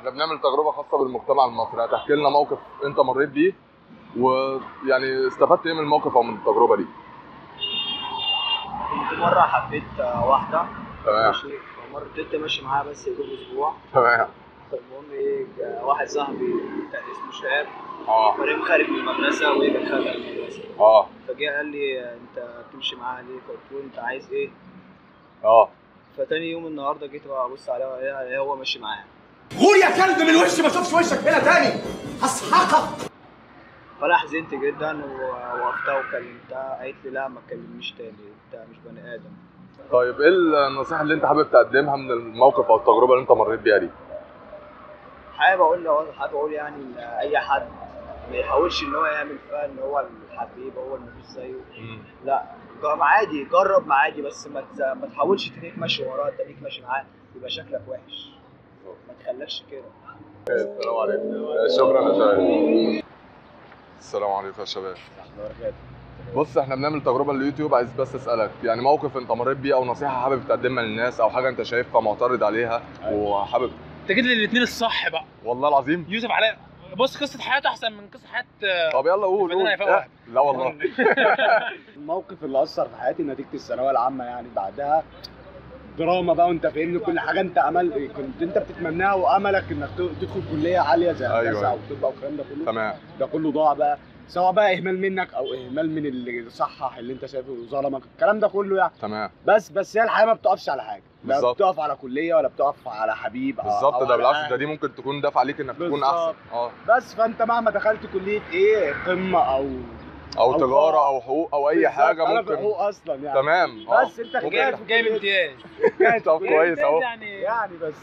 احنا بنعمل تجربه خاصه بالمجتمع المصري، هتحكي لنا موقف انت مريت بيه ويعني استفدت ايه من الموقف او من التجربه دي؟ كنت مرة حبيت واحدة. تمام. ماشي. فمرة فضلت ماشي معاها بس يا دوب أسبوع. تمام. فالمهم إيه، واحد صاحبي كان اسمه شهاب. اه. فريم خارج من المدرسة وهي كانت خارجة من المدرسة. اه. فجه قال لي أنت بتمشي معاها ليه؟ فقلت له أنت عايز إيه؟ اه. فتاني يوم النهاردة جيت بقى أبص عليها ألاقيه هو ماشي معاها. غور يا كلب من وشي، ما اشوفش وشك هنا تاني هسحقك. فأنا حزنت جدا ووقفتها وكلمتها، قالت لي لا ما تكلمنيش تاني، أنت مش بني آدم. طيب ايه النصيحه اللي انت حابب تقدمها من الموقف او التجربه اللي انت مريت بيها دي؟ حابب اقول يعني ان اي حد ما يحاولش ان هو يعمل فيها ان هو الحبيب هو اللي مفيش زيه. لا، عادي جرب عادي، بس ما تحاولش تليك ماشي وراه، تليك ماشي معاه يبقى شكلك وحش. ما تخليكش كده. السلام عليكم. شكرا يا شباب. السلام عليكم يا شباب. بص احنا بنعمل تجربه لليوتيوب، عايز بس اسالك يعني موقف انت مريت بيه او نصيحه حابب تقدمها للناس او حاجه انت شايفها معترض عليها وحابب. انت جيت لي الاثنين الصح بقى والله العظيم. يوسف علاء. بص قصه حياته احسن من قصه حياه. طب يلا قول. لا والله. الموقف اللي اثر في حياتي نتيجه الثانويه العامه، يعني بعدها دراما بقى، وانت فاهمني، كل حاجه انت كنت انت بتتمناها واملك انك تدخل كليه عاليه زي هندسه او طب او الكلام ده كله. تمام. ده كله ضاع بقى، سواء بقى اهمال منك او اهمال من اللي صحح اللي انت شايفه وظلمك، الكلام ده كله يعني. تمام. بس هي الحياه ما بتقفش على حاجه، لا بالظبط. بتقف على كليه ولا بتقف على حبيب بالظبط. ده بالعكس، ده دي ممكن تكون دافع عليك انك تكون احسن. بس فانت مهما دخلت كليه ايه، قمه او تجاره او حقوق او اي حاجه ممكن. انا في حقوق اصلا يعني. تمام. بس انت جايب امتياز. طب كويس اهو. يعني بس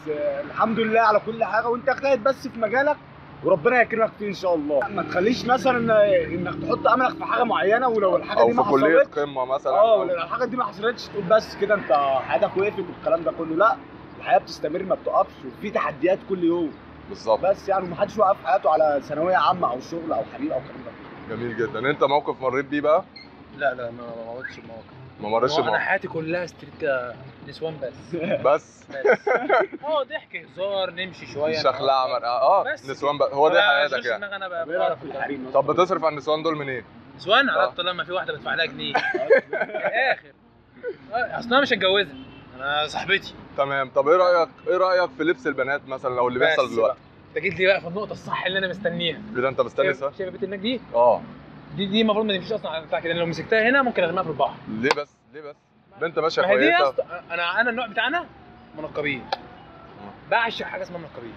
الحمد لله على كل حاجه، وانت اجتهد بس في مجالك وربنا يكرمك فيه ان شاء الله. ما تخليش مثلا انك تحط املك في حاجه معينه، ولو الحاجه دي ما حصلتش او في كليه قمه مثلا ولو الحاجه دي ما حصلتش تقول بس كده انت حياتك وقفت والكلام ده كله. لا، الحياه بتستمر ما بتقفش، وفي تحديات كل يوم. بالظبط. بس يعني محدش وقف حياته على ثانويه عامه او شغل او حبيب او الكلام ده. جميل جدا. انت موقف مريت بيه بقى؟ لا ما مرتش بموقف. ما مرتش بموقف. انا حياتي كلها ستريت نسوان بس. ضحك هزار نمشي شويه شخلعه نسوان بس. هو ده حياتك يعني؟ انا بقى في الحريم. طب بتصرف على النسوان دول منين؟ نسوان على طالما في واحده بدفع لها جنيه اخر. اصل انا مش هتجوزها، انا صاحبتي. تمام. طب ايه رايك في لبس البنات مثلا لو اللي بيحصل دلوقتي؟ انت جيت لي بقى في النقطه الصح اللي انا مستنيها. كده انت مستني صح؟ شايف بيت النك دي؟ دي المفروض ما تمشيش اصلا على بتاع كده، لو مسكتها هنا ممكن ارميها في البحر. ليه بس؟ بنت ماشيه كويسه. كويسه. ما هي دي انا النوع بتاعنا منقبين. بعشق حاجه اسمها منقبين،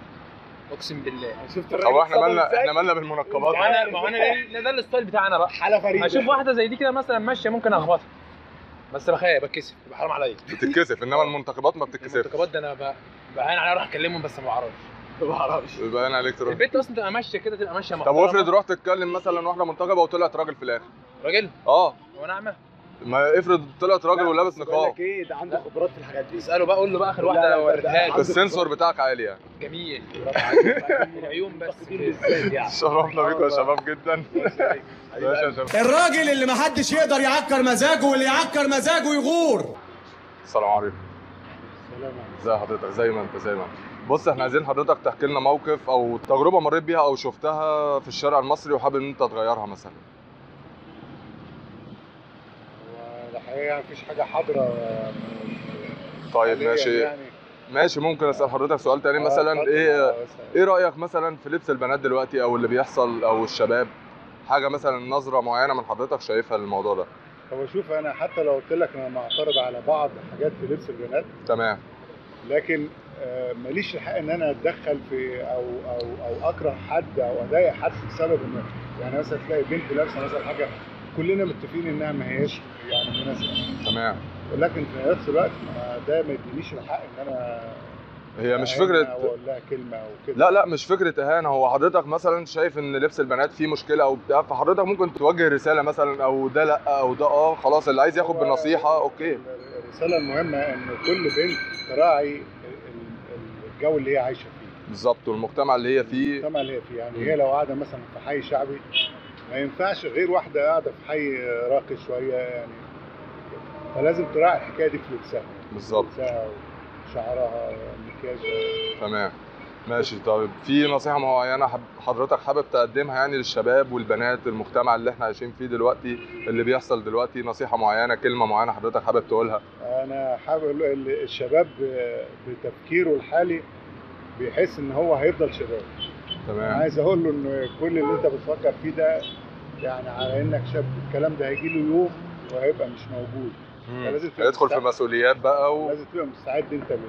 اقسم بالله. شفت الراجل؟ احنا مالنا بالمنقبات؟ ما انا ده الستايل بتاعنا بقى. حاله فريده. اشوف واحده زي دي كده مثلا ماشيه ممكن اخبطها، بس بخاف بتكسف، يبقى حرام عليا. بتتكسف، انما المنتخبات ما بتتكسفش. المنتخبات ده انا بعين عليها اروح اكلمهم بس ما بعرفش. باين عليك تروح. البنت اصلا تبقى ماشيه كده، تبقى ماشيه محترمه. طب وافرض رحت تتكلم مثلا واحده منتخبه وطلعت راجل في الاخر؟ راجل؟ هو اعمى؟ ما افرض طلعت راجل ولابس نقاب. بقول لك ايه، ده عنده خبرات في الحاجات دي. اساله بقى، قول له بقى اخر واحده وريتها لي. السنسور بتاعك عالي يعني. جميل. برافو عليك. العيون بس يعني. شرفنا بيكم يا شباب جدا. ماشي يا شباب. الراجل اللي محدش يقدر يعكر مزاجه، واللي يعكر مزاجه يغور. السلام عليكم. ازي حضرتك؟ زي ما انت. بص احنا عايزين حضرتك تحكي لنا موقف او تجربه مريت بيها او شفتها في الشارع المصري وحابب ان انت تغيرها مثلا. الحقيقه مفيش حاجه حاضره. طيب ماشي ممكن اسال حضرتك سؤال تاني مثلا؟ ايه رايك مثلا في لبس البنات دلوقتي او اللي بيحصل او الشباب؟ حاجه مثلا نظره معينه من حضرتك شايفها للموضوع ده؟ هو شوف، انا حتى لو قلت لك انا معترض على بعض حاجات في لبس البنات، تمام، لكن ماليش الحق ان انا اتدخل في او اكره حد او اضايق حد بسبب انه يعني مثلا تلاقي بنت لابسه مثلا حاجه كلنا متفقين انها ما هياش يعني مناسبه. تمام. ولكن في نفس الوقت ده ما يدينيش الحق ان انا هي مش فكره اقول لها كلمه او كده. لا مش فكره اهانه. هو حضرتك مثلا شايف ان لبس البنات فيه مشكله او بتاع، فحضرتك ممكن توجه رساله مثلا او ده لا او ده خلاص، اللي عايز ياخد بالنصيحه اوكي. الرساله المهمه ان كل بنت تراعي الجو اللي هي عايشه فيه بالظبط، والمجتمع اللي هي فيه. المجتمع اللي هي فيه يعني هي لو قاعده مثلا في حي شعبي ما ينفعش غير واحده قاعده في حي راقي شويه يعني، فلازم تراعي الحكايه دي في لبسها. بالظبط. لبسها وشعرها مكياجها. تمام. ماشي. طيب في نصيحة معينة حضرتك حابب تقدمها يعني للشباب والبنات، المجتمع اللي احنا عايشين فيه دلوقتي، اللي بيحصل دلوقتي، نصيحة معينة، كلمة معينة حضرتك حابب تقولها؟ انا حابب اقول الشباب بتفكيره الحالي بيحس ان هو هيفضل شباب. انا تمام. عايز اقول له ان كل اللي انت بتفكر فيه ده يعني على انك شاب، الكلام ده هيجي له يوم وهيبقى مش موجود. فلازم تبقى هيدخل في مسؤوليات بقى لازم تبقى مستعد انت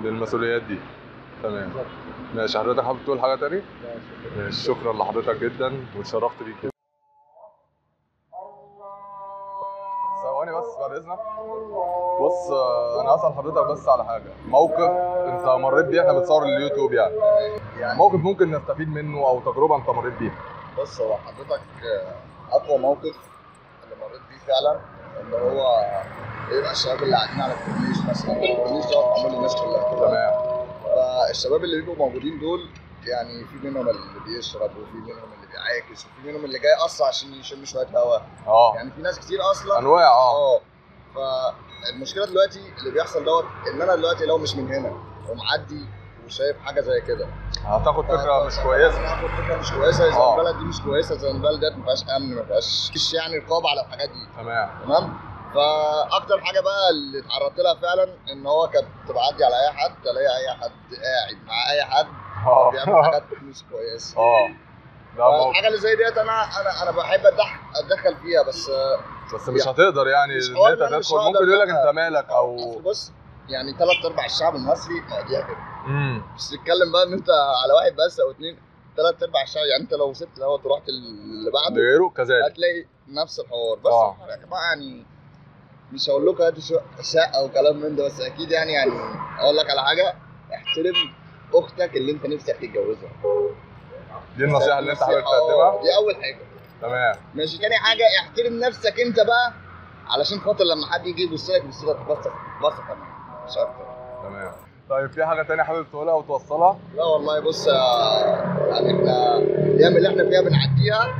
للمسؤوليات دي. تمام. بالظبط. ماشي. حضرتك حابب تقول حاجة تاني؟ لا، شكراً. ماشي. شكرا لحضرتك جدا واتشرفت بيك جدا. ثواني بس بعد اذنك. بص انا هسأل حضرتك بس على حاجة، موقف انت مريت بيه، احنا بنصور اليوتيوب يعني موقف ممكن نستفيد منه او تجربة انت مريت بيها. بص، هو حضرتك اقوى موقف اللي مريت بيه فعلا ان هو يبقى الشباب اللي قاعدين على الكورنيش مثلا. الكورنيش ده معمول للناس كلها. تمام. فالشباب اللي بيبقوا موجودين دول يعني في منهم اللي بيشرب وفي منهم اللي بيعاكس وفي منهم اللي جاي اصلا عشان يشم شويه هوا. يعني في ناس كتير اصلا انواع. فالمشكله دلوقتي اللي بيحصل دوت ان انا دلوقتي لو مش من هنا ومعدي وشايف حاجه زي كده هتاخد فكره مش كويسه. هاخد فكره مش كويسه زي البلد دي مش كويسه، زي البلد ديت ما فيهاش امن، ما فيهاش يعني رقابه على الحاجات دي. تمام. فاكتر حاجه بقى اللي اتعرضت لها فعلا ان هو كنت بعدي على اي حد الاقي اي حد قاعد مع اي حد بيعمل حاجات مش كويسه. الحاجه اللي زي ديت انا بحب اتدخل فيها، بس مش هتقدر يعني ان انت تدخل. ممكن يقول لك انت مالك او بص يعني 3/4 الشعب المصري مقضيها كده. مش تتكلم بقى ان انت على واحد بس او اتنين، 3/4 الشعب. يعني انت لو سبت دوت ورحت اللي بعده غيره كذلك هتلاقي نفس الحوار. بس يا جماعه يعني مش هقول لكم هاتوا شقه وكلام من ده، بس اكيد يعني اقول لك على حاجه، احترم اختك اللي انت نفسك تتجوزها. دي النصيحه اللي انت حابب تقدمها؟ دي اول حاجه. تمام. ماشي. تاني حاجه احترم نفسك انت بقى، علشان خاطر لما حد يجي يبص لك بص كمان مش اكتر. تمام. طيب في حاجه تانية حابب تقولها وتوصلها؟ لا والله بص يعني احنا الايام اللي احنا فيها بنعديها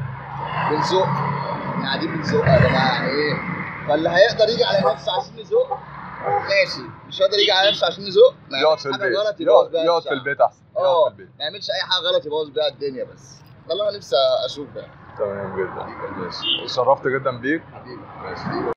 بنزق، احنا قاعدين بنزق يا جماعه. يعني ايه؟ فاللي هيقدر يجي على نفسه عشان يزق ماشي، مش قادر يجي على نفسه عشان يزق يقعد في البيت. يقعد في البيت احسن. يقعد في البيت، ما يعملش اي حاجه غلط يبوظ بيها الدنيا. بس ده اللي انا نفسي اشوفه يعني. تمام جدا. ماشي. اتشرفت جدا بيك. حبيبي. ماشي.